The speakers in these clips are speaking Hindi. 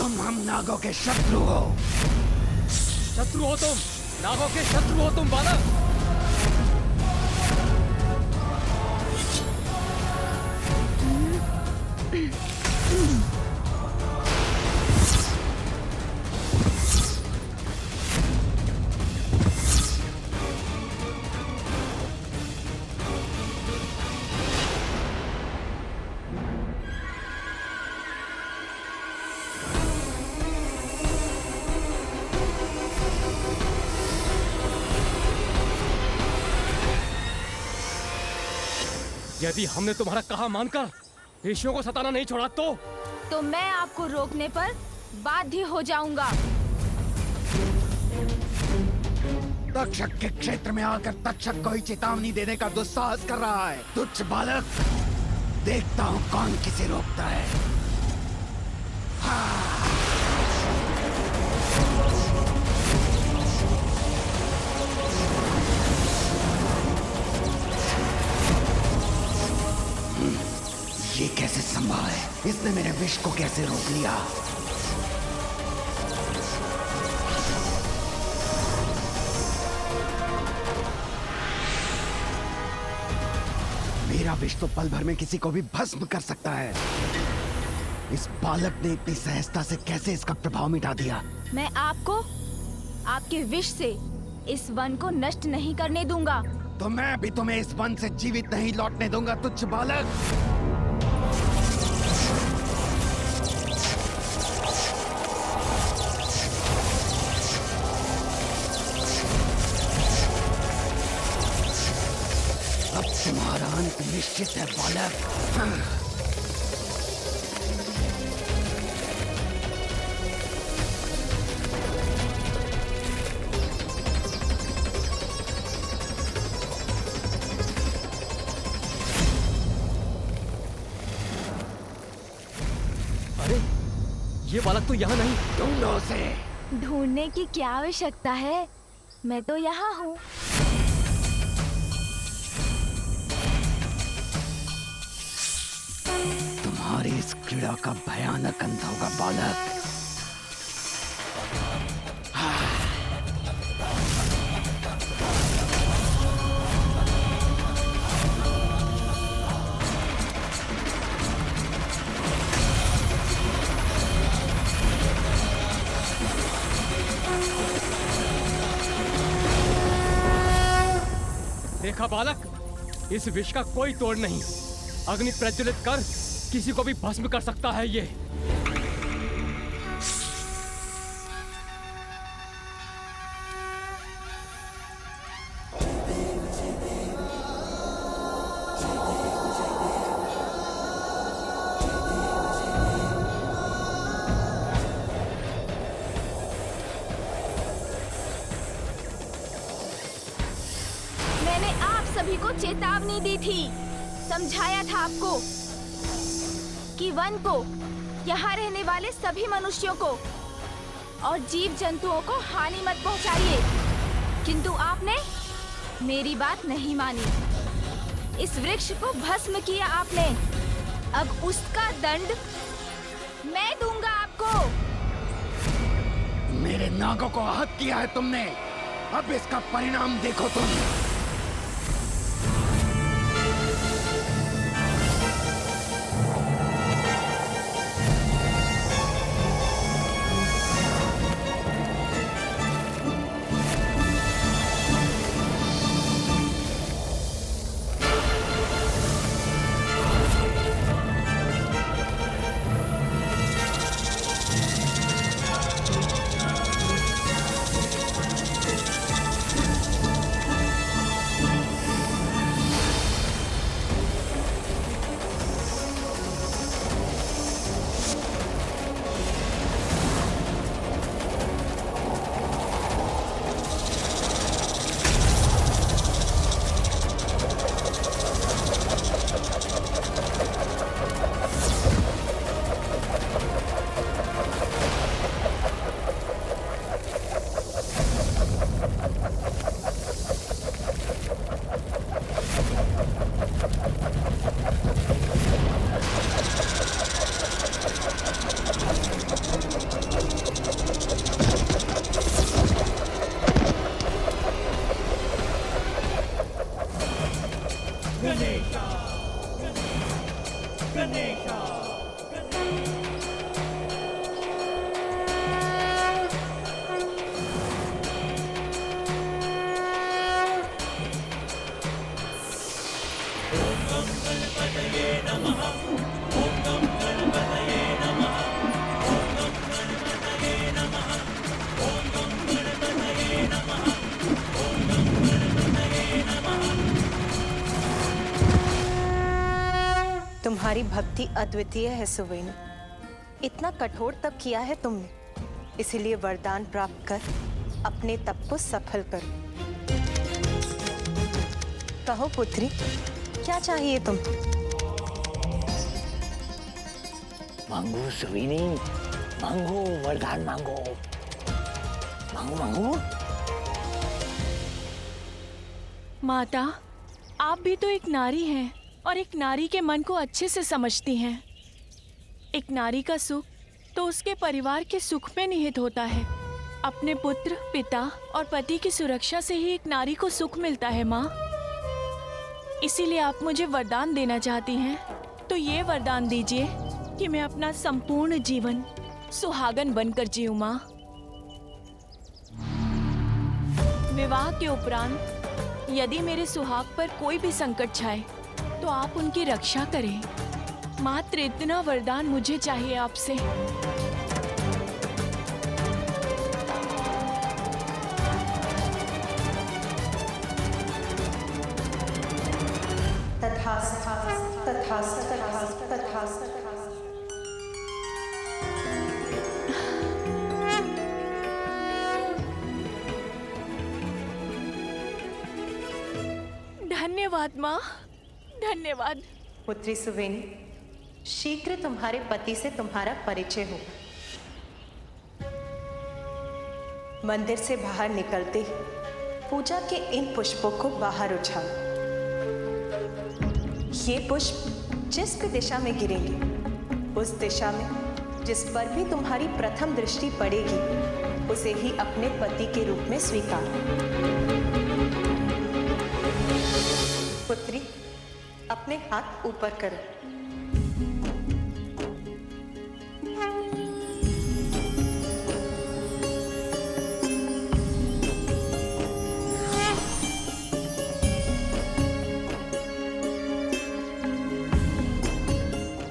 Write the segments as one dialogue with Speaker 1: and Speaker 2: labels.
Speaker 1: तुम हम नागों के शत्रु हो।
Speaker 2: शत्रु हो तुम, नागों के शत्रु हो तुम बालक। यदि हमने तुम्हारा कहा मानकर ऋषियों को सताना नहीं छोड़ा तो
Speaker 3: मैं आपको रोकने पर बाध्य हो जाऊंगा।
Speaker 1: तक्षक के क्षेत्र में आकर तक्षक को ही चेतावनी देने का दुस्साहस कर रहा है। तुच्छ बालक, देखता हूँ कौन किसे रोकता है। ये कैसे संभव है? इसने मेरे विष को कैसे रोक लिया? मेरा विष तो पल भर में किसी को भी भस्म कर सकता है। इस बालक ने इतनी सहजता से कैसे इसका प्रभाव मिटा दिया?
Speaker 3: मैं आपको आपके विष से इस वन को नष्ट नहीं करने दूंगा।
Speaker 1: तो मैं भी तुम्हें इस वन से जीवित नहीं लौटने दूंगा, तुच्छ बालक। अब तुम्हारा अंत निश्चित है बालक।
Speaker 2: ये बालक तो यहाँ नहीं।
Speaker 1: ढूंढो उसे।
Speaker 3: ढूंढने की क्या आवश्यकता है? मैं तो यहाँ हूँ।
Speaker 1: तुम्हारी इस क्रीड़ा का भयानक अंत होगा बालक।
Speaker 2: देखा बालक, इस विष का कोई तोड़ नहीं। अग्नि प्रज्वलित कर किसी को भी भस्म कर सकता है ये।
Speaker 3: सभी को चेतावनी दी थी, समझाया था आपको कि वन को, यहाँ रहने वाले सभी मनुष्यों को और जीव जंतुओं को हानि मत पहुँचाइए, किंतु आपने मेरी बात नहीं मानी। इस वृक्ष को भस्म किया आपने। अब उसका दंड मैं दूंगा आपको।
Speaker 1: मेरे नागों को आहत किया है तुमने, अब इसका परिणाम देखो तुम।
Speaker 4: तुम्हारी भक्ति अद्वितीय है सुवेनी। इतना कठोर तप किया है तुमने, इसीलिए वरदान प्राप्त कर अपने तप को सफल करो। कहो पुत्री, क्या चाहिए तुम्हें?
Speaker 5: मांगो सुवेनी, मांगो वरदान मांगो, मांगो मांगो।
Speaker 6: माता, आप भी तो एक नारी हैं और एक नारी के मन को अच्छे से समझती हैं। एक नारी का सुख तो उसके परिवार के सुख में निहित होता है। अपने पुत्र, पिता और पति की सुरक्षा से ही एक नारी को सुख मिलता है माँ। इसीलिए आप मुझे वरदान देना चाहती हैं, तो ये वरदान दीजिए कि मैं अपना संपूर्ण जीवन सुहागन बनकर जीऊं माँ। विवाह के उपरांत यदि मेरे सुहाग पर कोई भी संकट छाए तो आप उनकी रक्षा करें। मात्र इतना वरदान मुझे चाहिए आपसे।
Speaker 4: तथास्तु, तथास्तु, तथास्तु, तथास्तु।
Speaker 6: धन्यवाद माँ, धन्यवाद।
Speaker 4: पुत्री सुवेनी, शीघ्र तुम्हारे पति से तुम्हारा परिचय होगा। मंदिर से बाहर निकलते ही पूजा के इन पुष्पों को बाहर उछालो। ये पुष्प जिस भी दिशा में गिरेंगे, उस दिशा में जिस पर भी तुम्हारी प्रथम दृष्टि पड़ेगी, उसे ही अपने पति के रूप में स्वीकार। पुत्री, अपने हाथ ऊपर करो।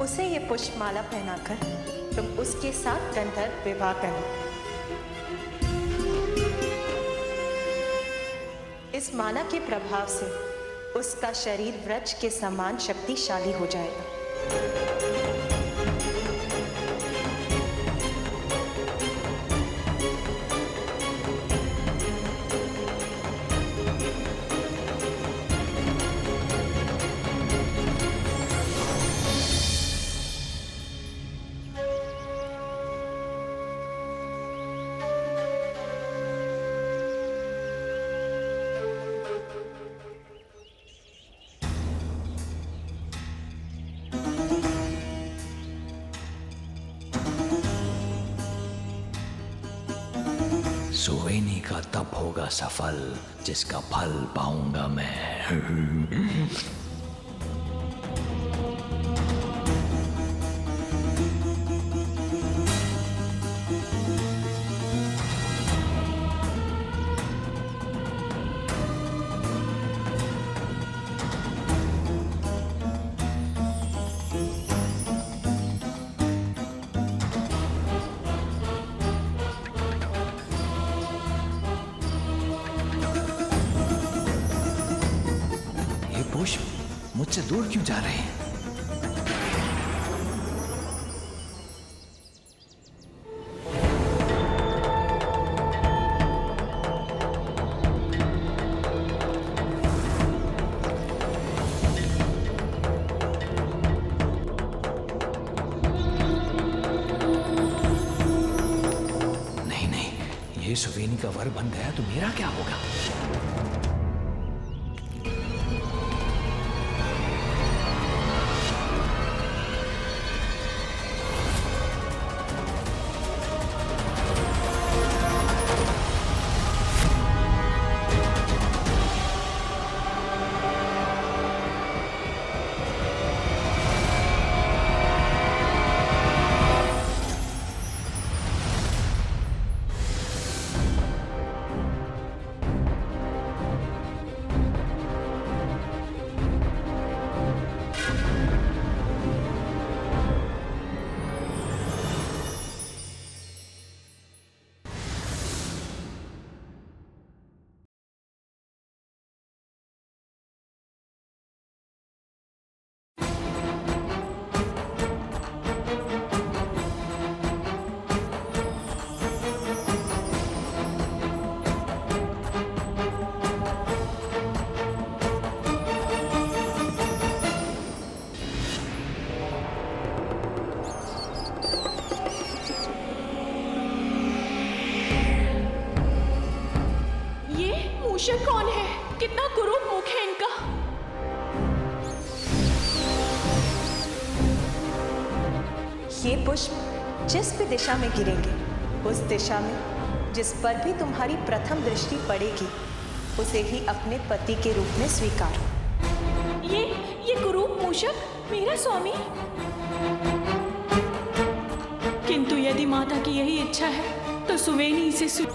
Speaker 4: उसे ये पुष्पमाला पहनाकर तुम उसके साथ गंधर्व विवाह करना। इस माला के प्रभाव से उसका शरीर वृक्ष के समान शक्तिशाली हो जाएगा।
Speaker 5: सुवेनी का तप होगा सफल, जिसका फल पाऊंगा मैं। पुष्प मुझसे दूर क्यों जा रहे हैं? नहीं नहीं, ये सुवेनी का वर बन गया तो मेरा क्या होगा?
Speaker 6: मूषक कौन है? कितना कुरूप मुख है इनका।
Speaker 4: ये पुष्प जिस भी दिशा में गिरेंगे, उस दिशा में जिस पर भी तुम्हारी प्रथम दृष्टि पड़ेगी, उसे ही अपने पति के रूप में स्वीकार।
Speaker 6: ये कुरूप मूषक मेरा स्वामी। किंतु यदि माता की यही इच्छा है तो सुवेनी इसे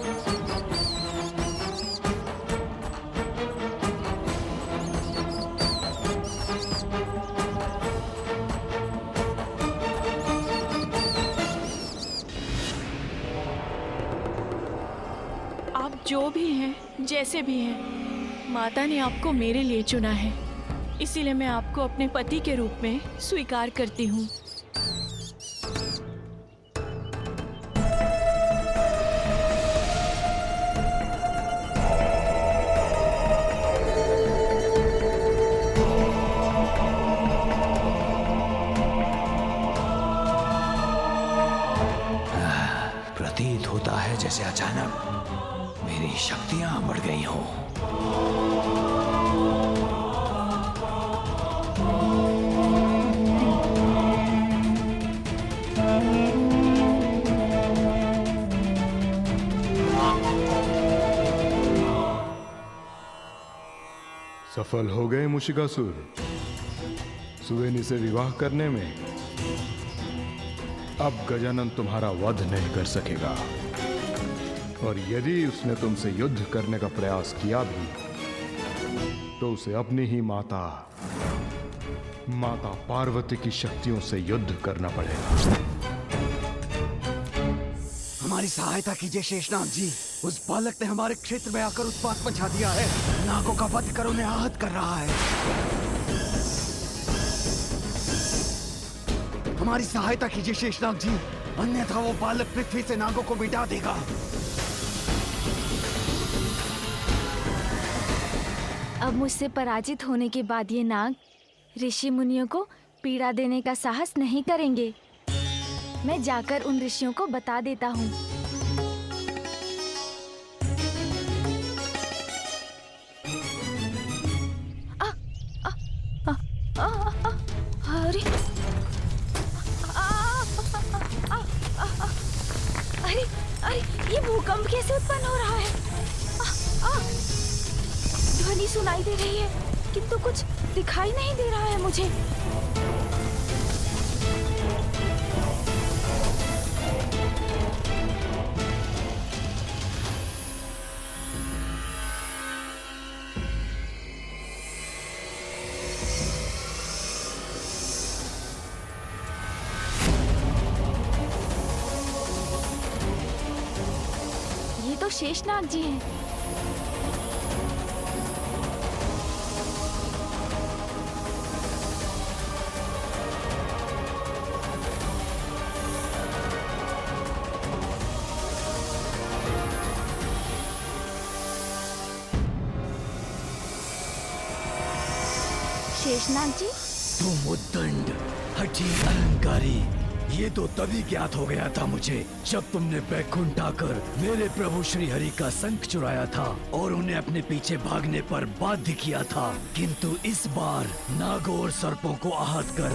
Speaker 6: आप जो भी हैं, जैसे भी हैं, माता ने आपको मेरे लिए चुना है, इसीलिए मैं आपको अपने पति के रूप में स्वीकार करती हूँ।
Speaker 5: प्रतीत होता है जैसे अचानक मेरी शक्तियां बढ़ गई हों।
Speaker 7: सफल हो गए मुशिकासुर सुवेनी से विवाह करने में। अब गजानन तुम्हारा वध नहीं कर सकेगा, और यदि उसने तुमसे युद्ध करने का प्रयास किया भी तो उसे अपनी ही माता पार्वती की शक्तियों से युद्ध करना पड़ेगा।
Speaker 1: हमारी सहायता कीजिए शेषनाग जी। उस बालक ने हमारे क्षेत्र में आकर उत्पात मचा दिया है। नागों का वध कर उन्हें आहत कर रहा है। हमारी सहायता कीजिए शेषनाग जी, अन्यथा वो बालक पृथ्वी से नागों को मिटा देगा।
Speaker 3: अब मुझसे पराजित होने के बाद ये नाग ऋषि मुनियों को पीड़ा देने का साहस नहीं करेंगे। मैं जाकर उन ऋषियों को बता देता हूँ। अरे अरे अरे ये भूकंप कैसे उत्पन्न हो रहा है? ध्वनि सुनाई दे रही है किंतु कुछ दिखाई नहीं दे रहा है मुझे। ये तो शेषनाग जी हैं। शेषनाग जी,
Speaker 1: तुम उद्दंड हठी अहंकारी, ये तो तभी ज्ञात हो गया था मुझे जब तुमने बैकुंठ आकर मेरे प्रभु श्री हरि का शंख चुराया था और उन्हें अपने पीछे भागने पर बाध्य किया था। किंतु इस बार नागों और सर्पों को आहत कर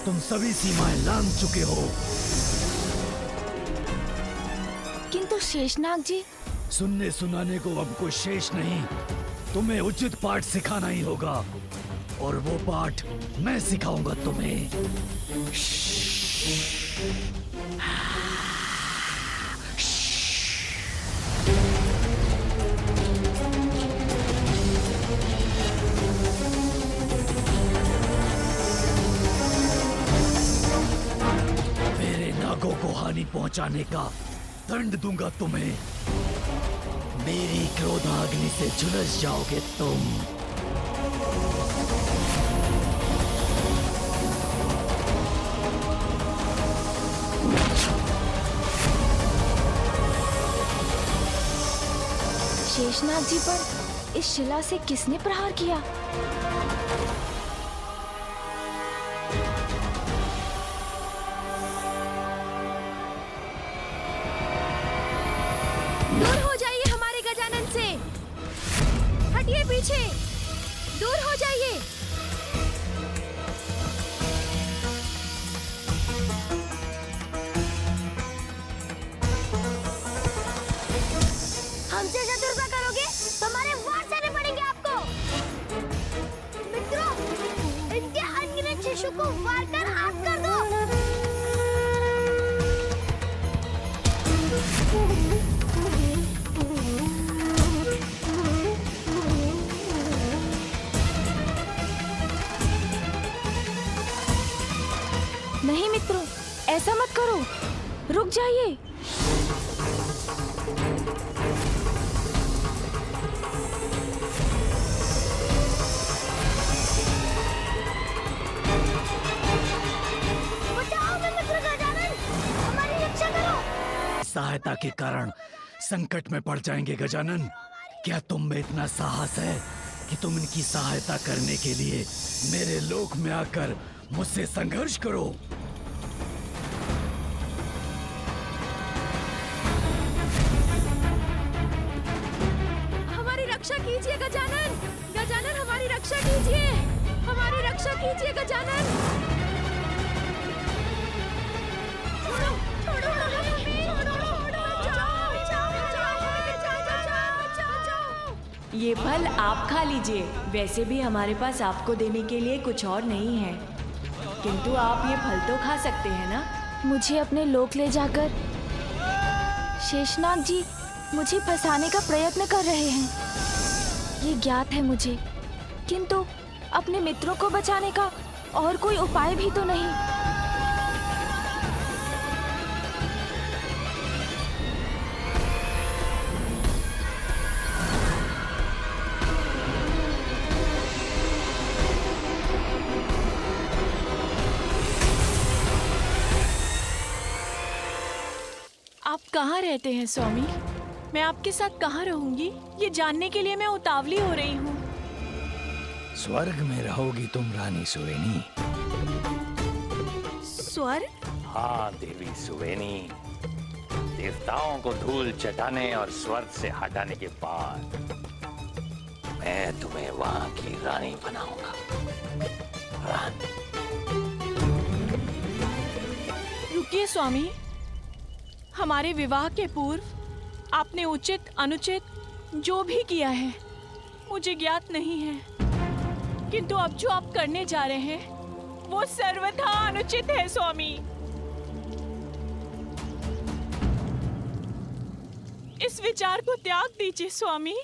Speaker 1: तुम सभी सीमाएं लांघ चुके हो।
Speaker 3: किंतु शेषनाग जी,
Speaker 1: सुनने सुनाने को अब कुछ शेष नहीं, तुम्हें उचित पाठ सिखाना ही होगा, और वो पाठ मैं सिखाऊंगा तुम्हें। मेरे नागों को हानि पहुंचाने का दंड दूंगा तुम्हें। मेरी क्रोधाग्नि से झुलस जाओगे तुम।
Speaker 3: शेषनाग जी पर इस शिला से किसने प्रहार किया? दूर हो जाइए हमारे गजानन से। हटिए पीछे, दूर हो जाइए। हमसे शत्रुता करोगे तो हमारे वार सहने पड़ेंगे आपको। मित्रों, इनके अनगिनत शिशु को वार कर आग कर दो। नहीं मित्रों, ऐसा मत करो, रुक जाइए।
Speaker 1: सहायता के कारण संकट में पड़ जाएंगे गजानन। क्या तुम में इतना साहस है कि तुम इनकी सहायता करने के लिए मेरे लोक में आकर मुझसे संघर्ष करो?
Speaker 3: हमारी रक्षा कीजिए गजानन, गजानन हमारी रक्षा कीजिए, हमारी रक्षा कीजिए गजानन।
Speaker 6: ये फल आप खा लीजिए। वैसे भी हमारे पास आपको देने के लिए कुछ और नहीं है, किंतु आप ये फल तो खा सकते हैं ना।
Speaker 3: मुझे अपने लोक ले जाकर शेषनाग जी मुझे फंसाने का प्रयत्न कर रहे हैं, ये ज्ञात है मुझे, किंतु अपने मित्रों को बचाने का और कोई उपाय भी तो नहीं।
Speaker 6: आप कहाँ रहते हैं स्वामी? मैं आपके साथ कहाँ रहूंगी, ये जानने के लिए मैं उतावली हो रही हूँ।
Speaker 5: स्वर्ग में रहोगी तुम रानी सुवेनी।
Speaker 6: स्वर्ग?
Speaker 8: हाँ देवी सुवेनी, देवताओं को धूल चटाने और स्वर्ग से हटाने के बाद मैं तुम्हें वहां की रानी बनाऊंगा। रानी।
Speaker 6: रुकिए स्वामी, हमारे विवाह के पूर्व आपने उचित अनुचित जो भी किया है मुझे ज्ञात नहीं है, किंतु अब जो आप करने जा रहे हैं वो सर्वथा अनुचित है स्वामी। इस विचार को त्याग दीजिए स्वामी।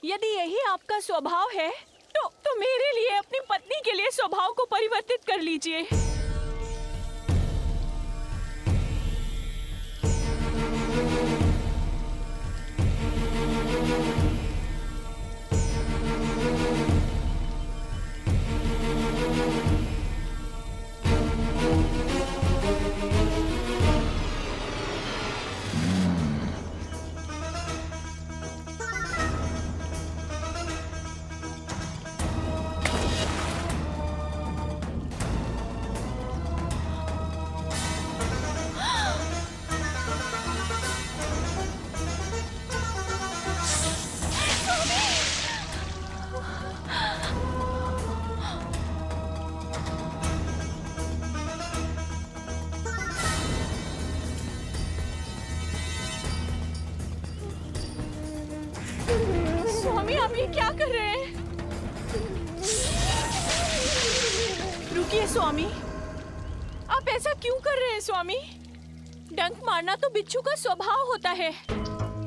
Speaker 6: यदि यही आपका स्वभाव है तो मेरे लिए, अपनी पत्नी के लिए स्वभाव को परिवर्तित कर लीजिए। स्वामी आप ये क्या कर रहे हैं? रुकिए स्वामी, आप ऐसा क्यों कर रहे हैं स्वामी? डंक मारना तो बिच्छू का स्वभाव होता है।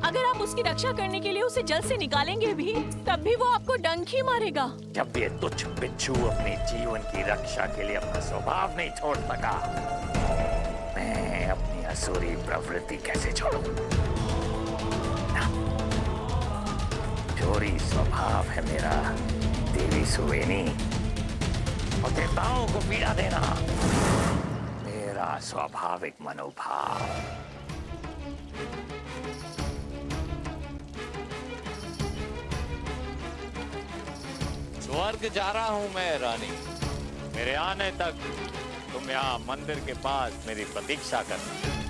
Speaker 6: अगर आप उसकी रक्षा करने के लिए उसे जल से निकालेंगे भी, तब भी वो आपको डंक ही मारेगा।
Speaker 8: जब ये तुच्छ बिच्छू अपने जीवन की रक्षा के लिए अपना स्वभाव नहीं छोड़ सका, मैं अपनी असुरी प्रवृत्ति कैसे छोड़ूं? चोरी स्वभाव है मेरा देवी सुवेनी, और देवताओं को पीड़ा देना मेरा स्वाभाविक मनोभाव। स्वर्ग जा रहा हूं मैं रानी। मेरे आने तक तुम यहाँ मंदिर के पास मेरी प्रतीक्षा करना।